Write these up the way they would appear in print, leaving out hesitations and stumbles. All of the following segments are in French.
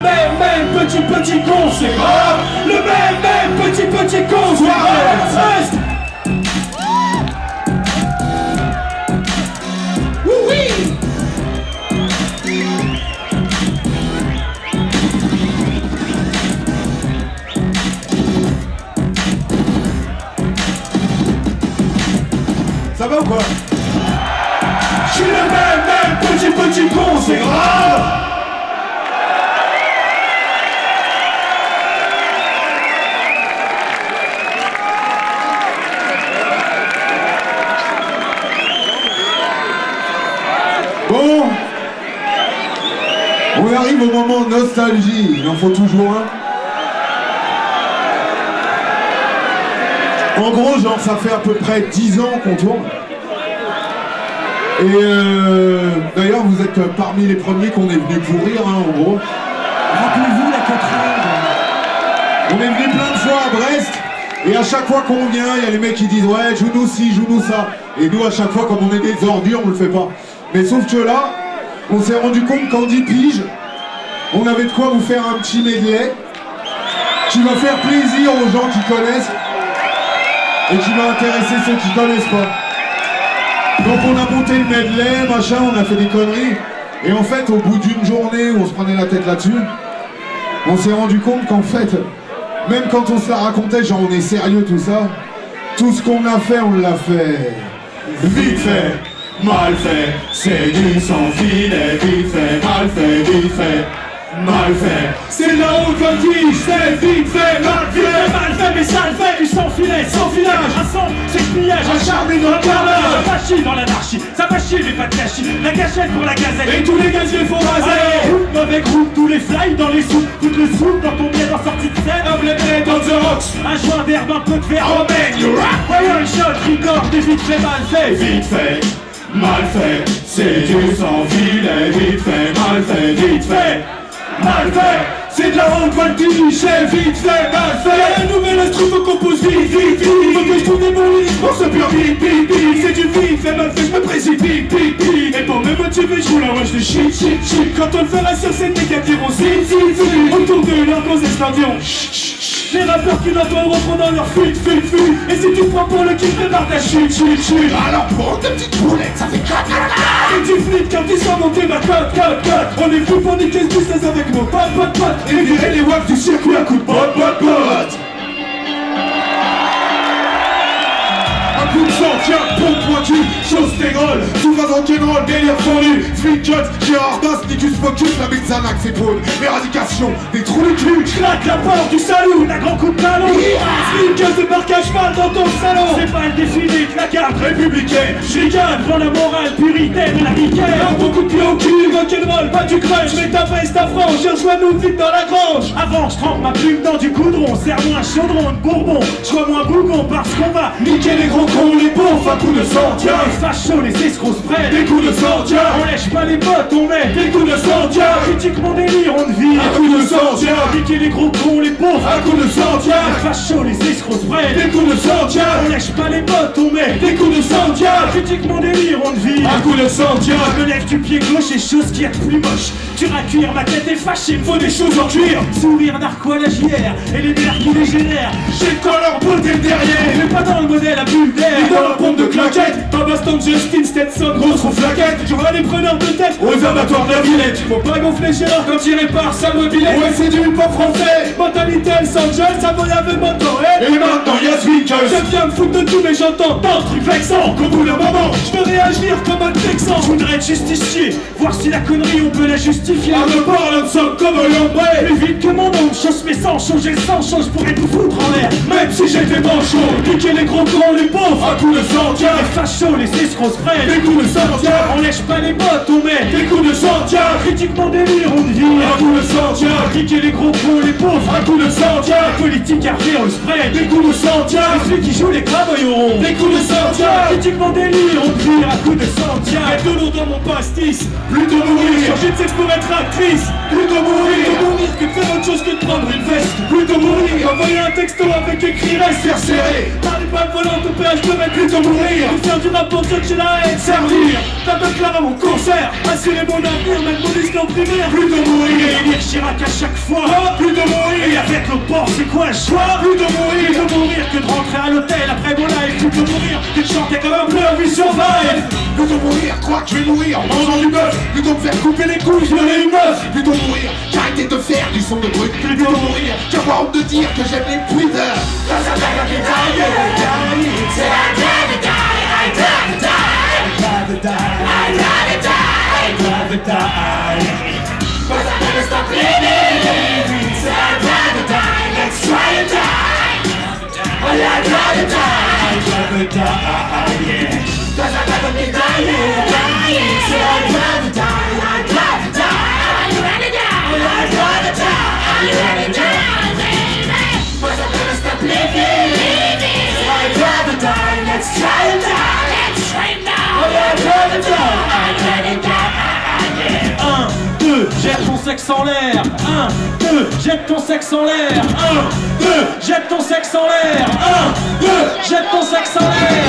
Même petit con, c'est grave. Le même petit con, c'est grave. Oui. Ça va ou quoi? Je suis le même petit con, c'est grave. Bon, on arrive au moment nostalgie, il en faut toujours un. En gros, genre, ça fait à peu près 10 ans qu'on tourne. Et d'ailleurs, vous êtes parmi les premiers qu'on est venu pour rire, hein, en gros. Rappelez-vous la quatrième. On est venu plein de fois à Brest, et à chaque fois qu'on vient, il y a les mecs qui disent « Ouais, joue-nous ci, joue-nous ça ». Et nous, à chaque fois, comme on est des ordures, on le fait pas. Mais sauf que là, on s'est rendu compte qu'en 10 piges, on avait de quoi vous faire un petit medley qui va faire plaisir aux gens qui connaissent et qui va intéresser ceux qui connaissent pas. Donc on a monté le medley, machin, on a fait des conneries. Et en fait, au bout d'une journée où on se prenait la tête là-dessus, on s'est rendu compte qu'en fait, même quand on se la racontait, genre on est sérieux tout ça, tout ce qu'on a fait, on l'a fait vite fait. Mal fait, c'est du sans filet, vite fait, mal fait, vite fait, mal fait. C'est la haute voltige, c'est vite fait, mal fait, mais ça le fait, du sans filet, sans filage. Un sang, c'est le pillage, acharné dans le carnage. Ça va chier dans l'anarchie, ça va chier mais pas de gâchis. La gâchette pour la gazette, et tous les gaziers font raser. Groupe, mauvais groupe, tous les fly dans les soupes, toutes le soupe dans ton bien en sortie de scène. Noble et dans the rocks, un joint d'herbe, un peu de verre, romaine, you rap. Voyons le shot, record, des vite fait, mal fait, vite fait. Mal fait, c'est du sans filet, vite fait, mal fait, vite fait, mal fait, c'est de la haute voltige, c'est vite fait, mal fait. La nouvelle instru, faut qu'on pose vite, faut que je trouve des mots pour ce pur vite, c'est du vite fait, mal fait, je me précipite, et pour me motiver, je roule un rush de shit, quand on le fera sur scène, les gars diront si, autour de leur grosse leur diront les rappeurs qui l'entendent reprendre leur fuite. Et si tu prends pour le kiff, prépare ta chute. Alors prends tes petites boulettes, ça fait clac. Et tu flippes quand ils sont montés ma cote. On est fou pour niquer ce business avec nos potes. Et virer les waves du circuit à coups de pote. Un coup de sang, tiens, pompe pointu, chose t'égole. Tout va rock'n'roll, délire fondu. Street Cut, Gérard Bass, Nicus Focus, la Mezzanac c'est prône. Éradication, des trous de cul. J'claque la porte du salon, d'un grand coup de talon. Street Cut débarque à cheval dans ton salon. C'est pas le défilé de la garde républicaine. J'ricane pour la morale puritaine et la ricaine. Un bon coup de pied au cul, rock'n'roll, pas du crunch. J'mets ta veste ta frange, rejoins-nous vite dans la grange. Avant j'trempe ma plume dans du goudron. Serre-moi un chaudron de bourbon. J'crois-moi un bougon parce qu'on va niquer les gros cons, les pauvres, un coup de sang, tiens. Les fachos, les escrocs se prennent des coups de sang, tiens. On lèche pas les bottes, on met des coups de sang, tiens. Critique mon délire, on vit un coup de sang, tiens. Niquer les gros cons, les pauvres, un coup de sang, tiens. Les fachos, les escrocs se prennent des coups de sang, tiens. On lèche pas les bottes, on met des coups de sang, tiens. Critique mon délire, on vit un coup de sang, tiens. Je me lève du pied gauche et chose qui est plus moche. Tu à cuire, ma tête est fâchée, me faut des choses en cuir. Sourire narco à la JR et les nerfs qui les génèrent. J'ai le collant beauté derrière. Mais pas dans le modèle à bulle d'air. Ni dans la pompe de claquette. Pas baston Justin Stetson, grosse flaquette. Je vois les preneurs de tête aux amateurs de la Villette. Faut pas gonfler Gérard quand il répare sa mobilette. Ouais, c'est du hip-hop français. Mentalité Los Angeles, Savoyard et Motorhead. Et maintenant y'a Zwinkers. J'aime bien me foutre de tout mais j'entends tant de trucs vexants qu'au bout d'un moment je veux réagir comme un texan. Je voudrais être justicier, voir si la connerie on peut la justifier. En me parlant de sang comme un lambré. Plus vite que mon oncle, chose mais sans changer le sang, change pour être foutre en l'air. Même si j'étais manchot, niquer les gros cons, les pauvres, un coup de sang, tiens. Les fachos, les escrocs se prennent des coups de sang, tiens. On lèche pas les bottes, on met des coups de sang, tiens. Critique mon délire, on vit un coup de sang, tiens. Niquer les gros cons, les pauvres, un coup de sang, tiens. Les politiques arrivent, on se prenne des coups de sang, tiens. Et celui qui joue les cravailleront des coups de sang, tiens. Critique mon délire, on vit un coup de sang, tiens. Être de l'eau dans mon pastis, plutôt mourir. Changer de sexe pour être actrice, plutôt mourir. Plutôt mourir que de faire autre chose que de prendre une veste. Plutôt mourir Envoyer un texto avec écrit reste faire serrer. Par les balles volantes au péage je devrais plutôt mourir. Ou faire du rap pour dire que j'ai la haine. Servir Papa Clara à mon concert. Assurer mon avenir, même mon disque en primaire. Plutôt mourir. Et élire Chirac à chaque fois. Plutôt mourir. Et avec le port c'est quoi le choix? Plutôt mourir. Plutôt mourir que de rentrer à l'hôtel après mon live. Plutôt mourir que de chanter comme un bleu we survive. Plutôt mourir, croire que je vais mourir en mangeant du bœuf. Plutôt me faire couper les couilles, violer une meuf. Plutôt mourir, qu'arrêter de faire du son de brut. Plutôt mourir, qu'avoir honte de dire que j'aime les tweeters. Jette ton sexe en l'air. 1, 2, jette ton sexe en l'air. 1, 2, jette ton sexe en l'air. 1, 2, jette ton sexe en l'air.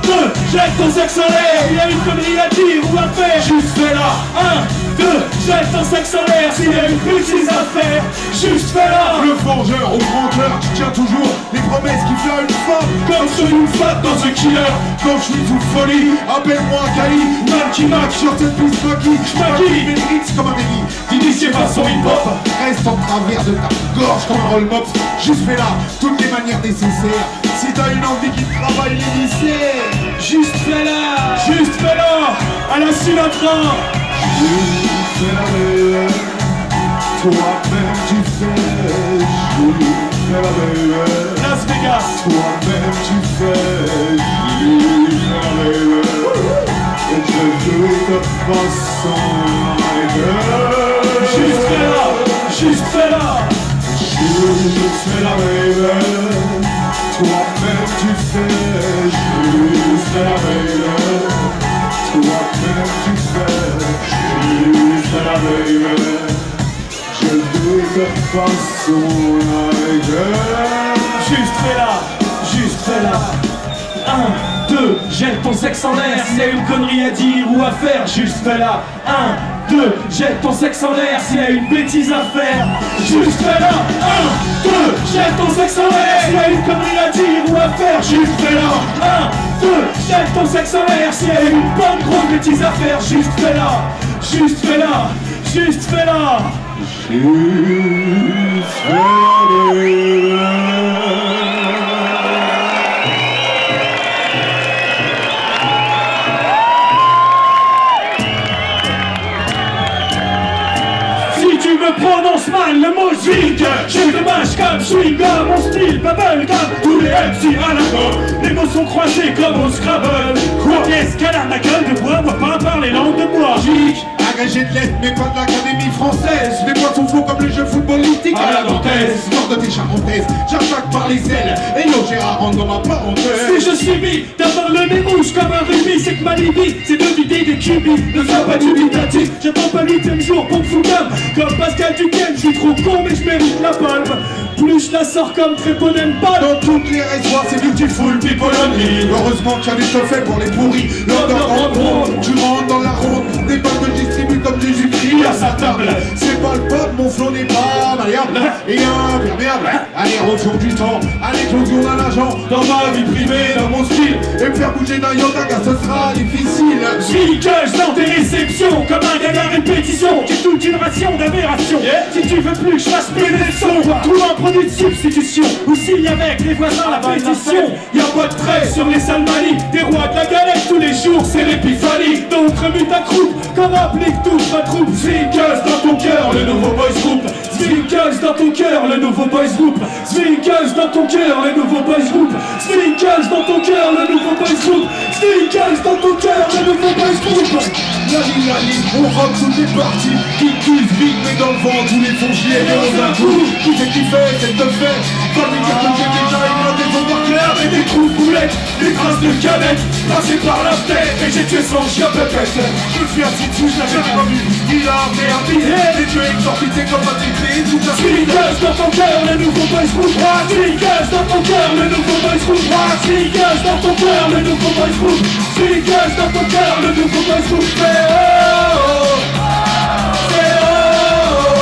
1, 2, jette ton sexe en l'air. Il y a une connerie à dire ou à faire, juste fais-la. 1, 2, jette ton sexe en l'air. S'il y a une bêtise à faire, juste fais-la. Le forgeur au grand cœur qui tient toujours les promesses qui font une femme. Comme sur une fat dans un killer. Quand je suis sous folie, appelle-moi Kali. Mal qui marque Sur cette piste maquille, je maquille mes lyrics comme un délit. d'initier façon hip-hop. Reste en travers de ta gorge comme un roll-mop. Juste fais là, toutes les manières nécessaires. Si t'as une envie qui travaille les lycées, Juste fais-la. Juste fais-la. À la Sinatra. juste fais la belle. Toi-même tu fais, juste fais la belle. Las Vegas. Toi-même tu fais, juste fais la belle. Et je de toute façon, my girl. Juste fais-la. Juste fais-la. Juste fais la belle. Toi-même tu fais, juste fais la belle. Toi-même tu fais, juste fais la belle. Je de toute façon, my girl. Juste fais-la. Juste fais-la. 1, 2, jette ton sexe en l'air. S'il y a une connerie à dire ou à faire, juste fais-la. 1, 2, jette ton sexe en l'air. S'il y a une bêtise à faire, juste fais-la. 1, 2, jette ton sexe en l'air. S'il y a une connerie à dire ou à faire, juste fais-la. 1, 2, jette ton sexe en l'air. S'il y a une bonne grosse bêtise à faire, juste fais-la. Juste fais-la. Juste fais-la. Juste fais la belle. Si tu me prononces mal le mot swing, je te mâche comme chewing-gum. Mon style bubblegum, tous les MC à la main. Les mots sont croisés comme au Scrabble. Quoi qu'est-ce qu'elle a ma gueule de bois, moi pas parler langue de bois. Chic, agrégé de lettres, mais pas de l'Académie française. Les points sont faux comme les jeux footballistiques À la nantaise. Mort de tes charentaises, j'attaque par les ailes. Et yo, Gérard rentre dans ma parenthèse. Si je suis mis d'avoir le nez rouge comme un rubis, c'est que ma libye, c'est de vider des cubis. Ne sois pas dubitatif, j'attends pas l'huitième jour pour me foutre comme Pascal Duquesne, je suis trop con mais je mérite la palme. Plus je la sors comme Tréponème-Pas. Dans toutes les résoirs, c'est beautiful people only. Heureusement qu'il y a des stuff faits pour les pourris. L'underground, tu rentres dans la ronde. Des balles que je distribue comme Jésus-Christ à sa table. C'est pas le peuple, mon flow n'est pas malléable et imperméable. Aller retour du temps, à l'éclosion d'un agent. Dans ma vie privée, Dans mon style, et me faire bouger d'un yoga car ce sera difficile. Swingage dans tes réceptions, comme un gars à répétition. J'ai toute une ration d'aberration. Si tu veux plus que je fasse plus des sons, trouve un produit de substitution ou signe avec les voisins la pétition. Y'a pas de trait sur les salmanies, des rois de la galette tous les jours, c'est l'épiphanie. Donc remue ta croupe, comme applique toute ma troupe. Swingage dans ton cœur, le nouveau boys group. Swingage dans ton cœur, le nouveau boys group. Swingage dans ton cœur, le nouveau boys group. Swingage dans ton cœur, le nouveau boys group. Swingage dans ton cœur, le nouveau boys group. La ligne, on rock toutes les parties. Qui cuise vite, mais dans le vent, tous les fonds chier dans un coup. Qui c'est qui fait, c'est te fait. Pas me dire que j'ai déjà une des ondes claires Et des trous de boulettes, des traces de canettes passées par la tête et j'ai tué son chien peut-être. Je suis assis dessus, je l'avais pas vu. Il a merdé, les dieux exorcisés comme un triplé. Toute la Sneakers dans ton cœur, le nouveau boys group rock. Sneakers dans ton cœur, le nouveau boys group rock. Sneakers dans ton cœur, le nouveau boys group. Sneakers dans ton cœur, le nouveau boys group. Fais oh, fais oh,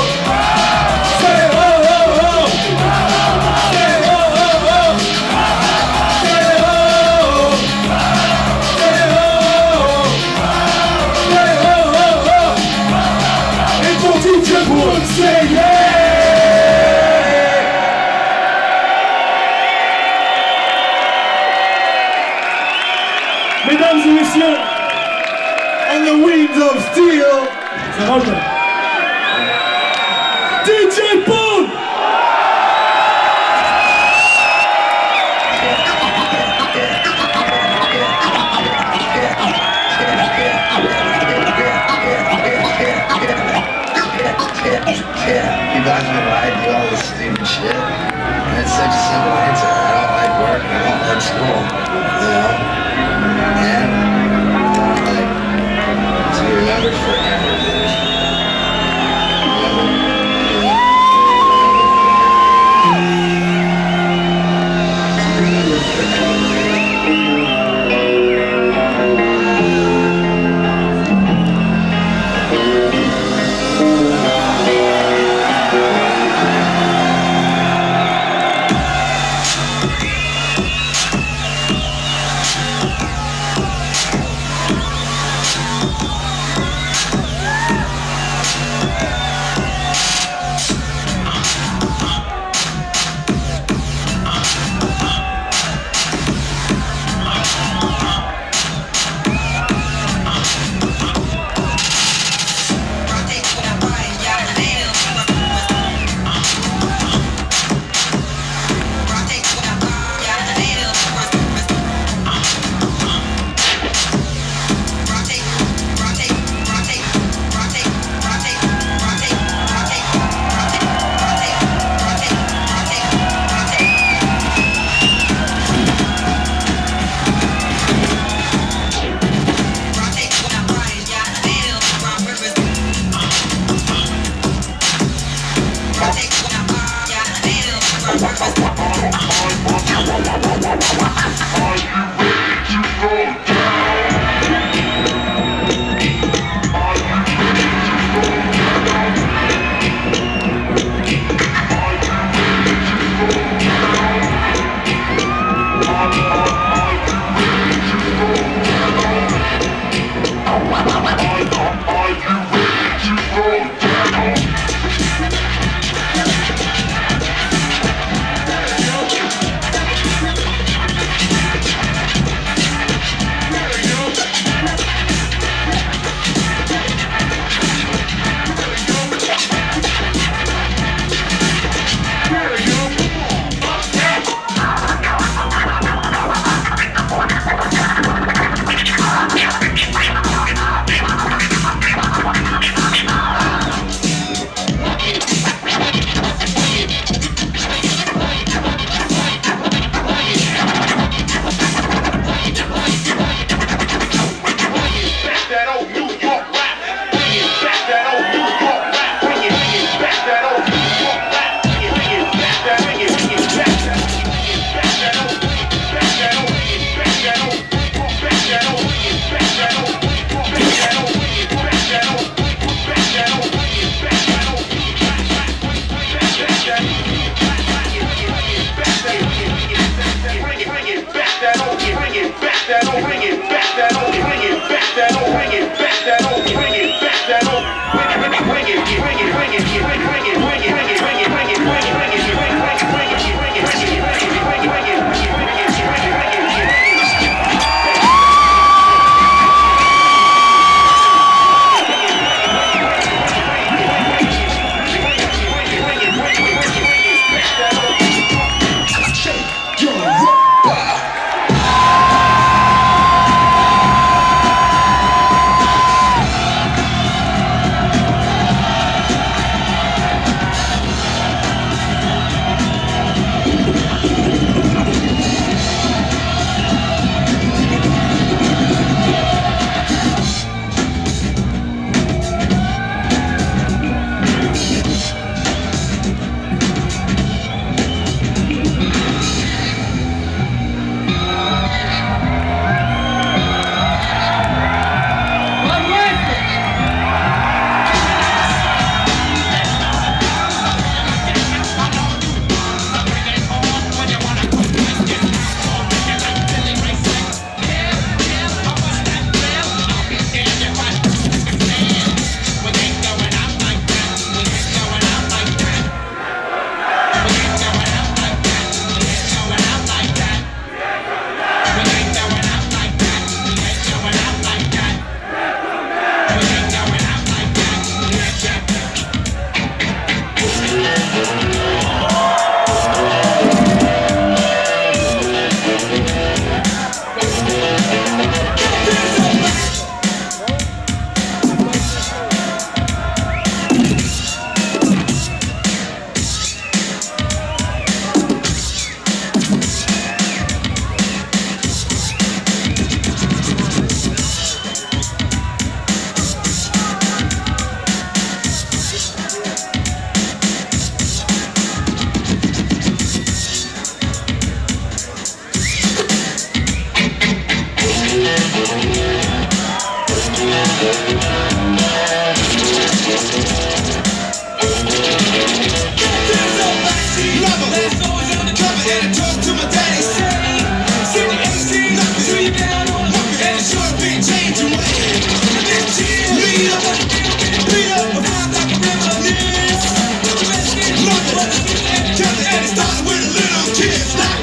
fais oh, fais oh, et ton DJ pour c'est mesdames et messieurs, On the Winds of Steel. ça va bien. DJ Paul. You guys know why I do all this stupid shit. And it's such a simple answer. I don't like work and I don't like school. You know? And like to be remembered forever, dude. started with little kids like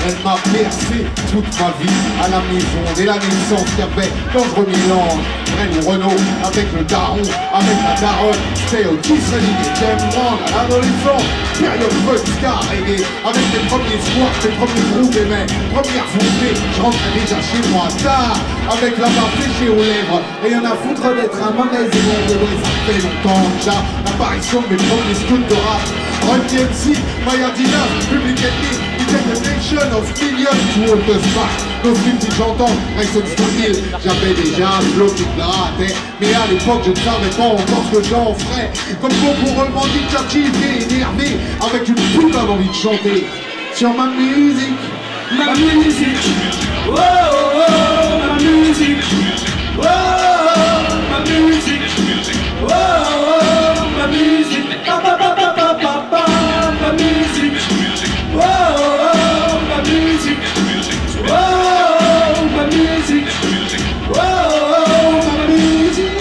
Elle m'a bercé toute ma vie à la maison. Dès la naissance, il y avait dangereux mélange. Reine Renault avec le daron, avec la daronne. C'était au Disney, James Bond à l'adolescence. Période vodka reggae, avec mes premiers squats, mes premiers groupes et mes premières foncées. Je rentrais déjà chez moi tard, avec la barbe séchée aux lèvres. Rien à foutre d'être un mauvais élève. Ça fait longtemps déjà l'apparition de mes premiers scouts de rap. Run DMC, Maya Dina, Public Enemy. The nation of millions to hold us back. Nos films que j'entends, Rayson Stone, j'avais déjà un flow qui grattait. Mais à l'époque je ne savais pas encore ce que j'en ferais. Comme beaucoup revendicatifs et énervés, avec une putain d'envie de chanter sur ma musique. Ma musique, oh oh oh, ma musique, oh oh, ma musique, oh oh, ma musique, pa pa pa pa pa pa pa, ma musique, oh oh, ma musique, oh ma musique, oh ma musique.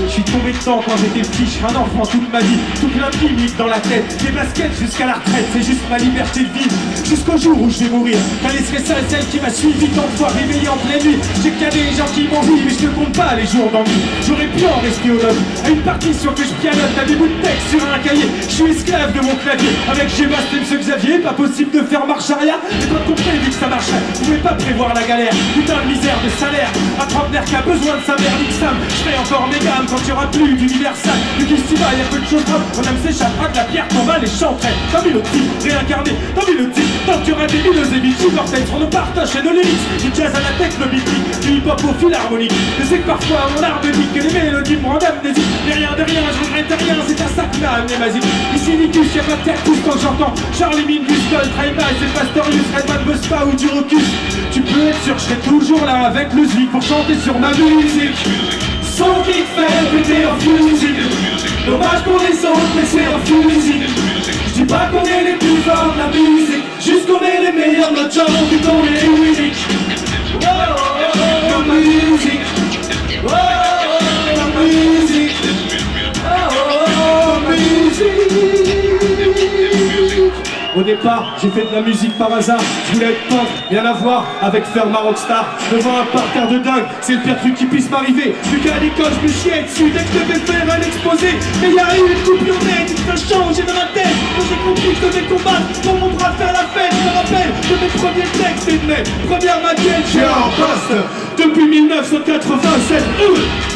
Je suis tombé dedans quand j'étais petit, je suis un enfant toute ma vie, tout plein de limites dans la tête, des baskets jusqu'à la retraite, c'est juste ma liberté de vivre, jusqu'au jour où je vais mourir. T'as laissé ça, celle qui m'a suivi tant de fois réveillé en pleine nuit. J'ai qu'il y a des gens qui m'envient, mais je ne compte pas les jours d'ennui. J'aurais pu en rester au notes, à une partition que je pianote, à des bouts de texte sur un cahier. Je suis esclave de mon clavier, avec Géma, ce Xavier, pas possible de faire marche arrière. Et toi qu'on prévu que ça marcherait, vous pouvez pas prévoir la galère, putain de misère de salaire. Un trentenaire qui a besoin de sa mère, nique Sam, je ferai encore mes gammes quand il y aura plus d'universal. Du festival, y a peu de choses propres, on aime s'échappera de la pierre qu'on va les chanterait. T'as vu le type réincarné, t'as vu le type, tant qu'il y aura des mineuses et bitches, mortels sur nos partages et nos lyrics. Du jazz à la techno beatnik, du hip hop au philharmonique. Je sais que parfois mon art me dit que les mélodies me rendent amnésique. Mais rien de rien, je regrette rien, c'est à ça que m'a amené ma zik. Ici Nicus, y'a pas de terre pousse quand j'entends Charlie Mingus, Gold, Trainball, c'est Pastorius, Redman, Buspa ou du Rocus. Tu peux être sûr que je serai toujours là avec le Zwick pour chanter sur ma musique. Son qui fait péter en musique. Dommage pour les autres, mais c'est en musique. Je dis pas qu'on est les plus forts de la musique, juste qu'on est les meilleurs de notre genre, vu qu'on est unique. Oh, oh, oh, ma musique. Oh, oh, ma musique. Oh, oh, ma musique. Au départ, j'ai fait de la musique par hasard. Je voulais être peintre, rien à voir avec faire ma rockstar. Devant un parterre de dingue, c'est le pire truc qui puisse m'arriver. Vu qu'à l'école, je me chiais dessus dès que je devais faire un exposé. Mais y'a eu une coupure nette, ça a changé dans la tête. Quand j'ai compris que je devais combattre pour mon bras faire la fête. Je me rappelle de mes premiers textes et de mes premières maquettes. J'ai un poste depuis 1987.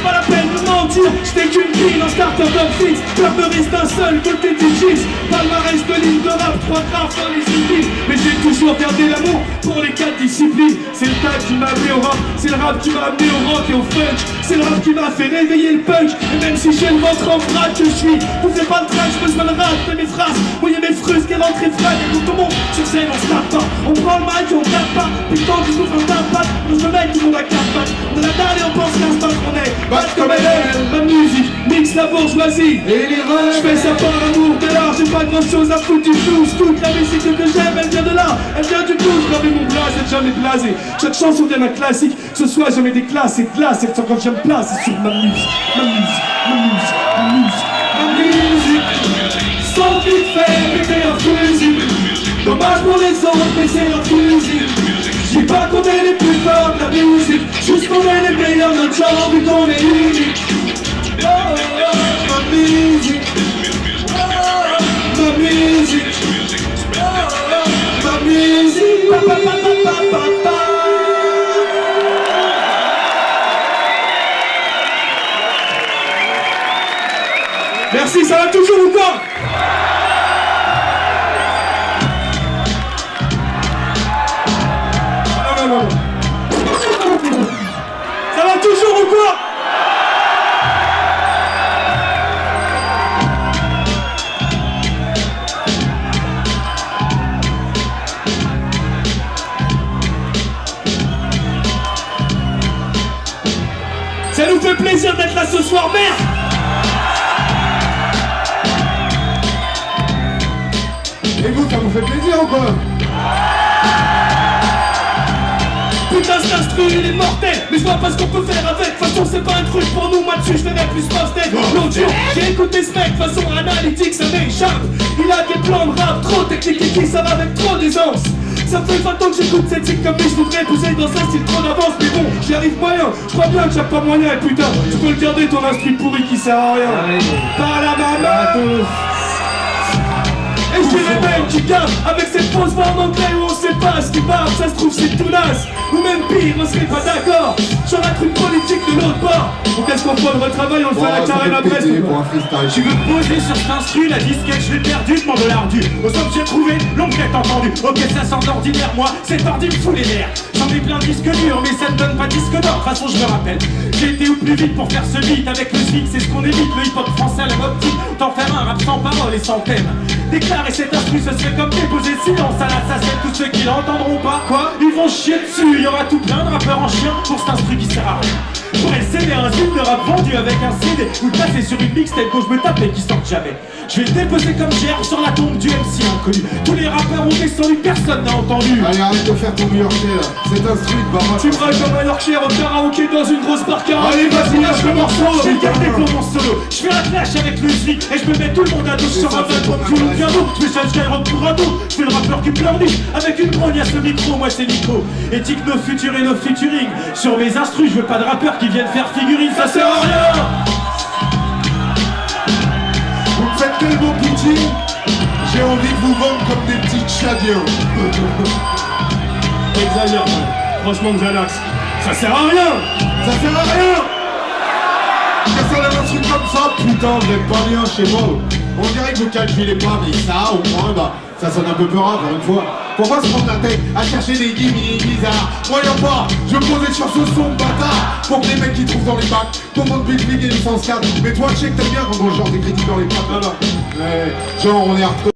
Pas la peine de mentir, j'étais qu'une fille en starter top fixe. Peur d'un seul côté du cheese. Palmarès de ligne de rap, 3 graphes dans les disciplines. Mais j'ai toujours gardé l'amour pour les 4 disciplines. C'est le tag qui m'a amené au rap, c'est le rap qui m'a amené au rock et au funk. C'est le rap qui m'a fait réveiller le punk. Et même si j'ai le ventre en vrac que je suis, vous faites pas de track, j'ai besoin de rap, de mes phrases. Voyez mes frusques qui rentrent et frappent. Et quand on monte sur scène, on se tape pas. On prend le mic et on tape pas. Putain, du coup, on tape pas. On se met tout le monde à 4 pattes. On a la dalle et on pense l'instant qu'on est bad comme elle est. Ma musique mixe la bourgeoisie et les rêves. Je fais ça par amour de l'art, j'ai pas grand chose à foutre du blues. Toute la musique que j'aime, elle vient de là, elle vient du blues. Graver mon blaze, être jamais blasé. Chaque chanson vient d'un classique, ce soit jamais des classes et glaces. Et quand j'aime place, c'est sur ma musique, ma musique, ma musique, ma musique, ma musique. Sans qui fait péter en fusil. Dommage pour les autres, mais c'est leur fusil. Je dis pas qu'on est les plus forts de la musique, juste qu'on est les meilleurs de notre genre, vu qu'on est unique. Oh, oh, oh, ma musique. Oh, oh, ma musique. Oh, oh, ma musique. Pa, pa, pa, pa, pa, pa, pa. Merci, ça va toujours ou quoi? Ça va toujours ou quoi? Ça nous fait plaisir d'être là ce soir, merde! Et vous, ça vous fait plaisir ou quoi? Putain cet instru il est mortel, mais je vois pas ce qu'on peut faire avec. De toute façon c'est pas un truc pour nous, moi dessus je verrais plus Mosted. L'autre jour j'ai écouté ce mec, façon analytique ça m'échappe. Il a des plans de rap trop techniques et qui ça va avec trop d'aisance. Ça fait 20 ans que j'écoute cette zig comme lui, je voudrais pousser dans un style trop d'avance. Mais bon, j'y arrive moyen, je crois bien que j'ai pas moyen. Et putain, tu peux le garder ton instru pourri qui sert à rien. Par la maman. Et j'ai les mecs qui gavent avec cette fausse voix en anglais où on sait pas ce qui parle, ça se trouve c'est tout naze. Ou même pire, on serait pas d'accord sur la truc politique de l'autre bord. Donc qu'est-ce qu'on fait, on retravaille, on le fait à la carré la presse. Tu veux te poser sur cet instru, la disquette je l'ai perdu, demande l'ardu. Au somme j'ai trouvé, l'onglette entendu. Ok ça sort d'ordinaire, moi cet ordi me fout les nerfs. J'en ai plein de disques durs, mais ça ne donne pas disque d'or. De toute façon je me rappelle, j'ai été au plus vite pour faire ce beat. Avec le SMIC c'est ce qu'on évite, le hip-hop français à la mode type. T'en faire un rap sans parole et sans thème. Déclarer cet instru ce serait comme déposer silence à l'assassin. Tous ceux qui l'entendront pas, quoi, ils vont chier dessus. Il y aura tout plein de rappeurs en chien pour cet instru qui sert à rien. Pour essayer un style de rap vendu avec un CD ou le passer sur une mixtape que je me tape et qui sortent jamais. Je vais le déposer comme gerbe sur la tombe du MC inconnu. Tous les rappeurs ont descendu, personne n'a entendu. Allez, arrête de faire ton New-Yorkais là. C'est un street, bah moi. Tu me railles comme un Yorkshire au karaoké dans une grosse barca. Allez, vas-y, lâche le morceau. Je vais le garder pour mon solo. Je fais la clash avec le SMIC et je me mets tout le monde à dos sur un album tout le piano. Je fais ça Skyrock pour un dos. Je fais le rappeur qui pleurniche avec une grogne à ce micro. Moi c'est Nico. Éthique no futur et no featuring. Sur mes instrus, je veux pas de rappeurs qui viennent faire figurine. Ça sert à rien. Vous me faites tellement pitié, j'ai envie de vous vendre comme des petits tchadiens. Exagère, franchement Xanax. Ça sert à rien. Ça sert à rien. Ça sert à un truc comme ça, putain, vous êtes pas bien chez moi. On dirait que vous calculez pas, mais ça, au moins, bah, ça sonne un peu peureux, encore une fois. Pourquoi se prendre la tête à chercher des gimmicks bizarres? Voyons pas, je me posais sur ce son de bâtard pour que les mecs qui trouvent dans les bacs comprennent Big Big et licence 4. Mais toi, je sais que t'aimes bien quand on genre des critiques dans les pattes. Ouais, genre on est hardcore.